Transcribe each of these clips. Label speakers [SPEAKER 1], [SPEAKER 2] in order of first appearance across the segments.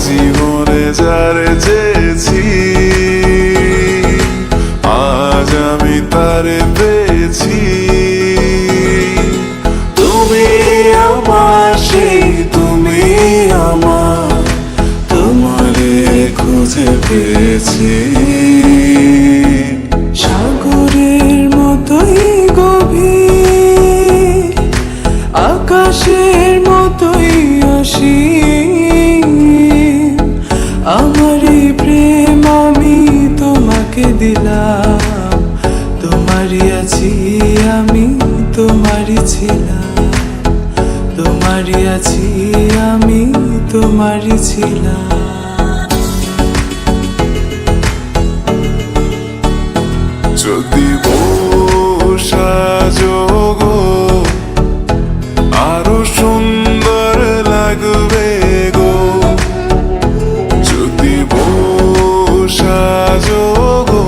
[SPEAKER 1] জীবনে যারে চেয়েছি আজ আমি তারে পেয়েছি। তুমি আমার সেই, তুমি আমার, তোমারে খুঁজে পেয়েছি।
[SPEAKER 2] সাগরের মতোই গভীর, আকাশের মতোই অসীম, আমার এই প্রেম আমি তোমাকে দিলাম। তোমারই আছি আমি, তোমারই ছিলাম, তোমারই আছি আমি, তোমারই ছিলাম।
[SPEAKER 1] যদি সাজো গো আরো সুন্দর লাগবে গো, যদি সাজো গো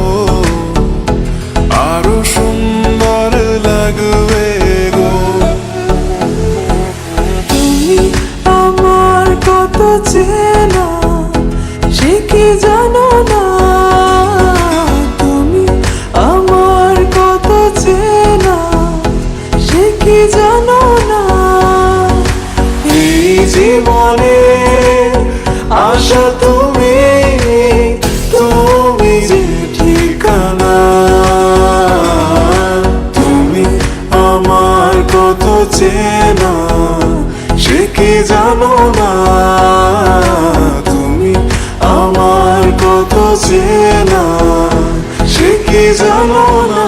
[SPEAKER 1] আরো সুন্দর লাগবে গো।
[SPEAKER 2] তুমি আমার কত চেনা সে কি জানো না, তুমি আমার কত চেনা সে কি জানো না।
[SPEAKER 1] এই জীবনে আশা তুমি, তুমি যে ঠিকানা। তুমি আমার কত চেনা সে কি জানো না, তুমি আমার কত চেনা সে কি জানো না।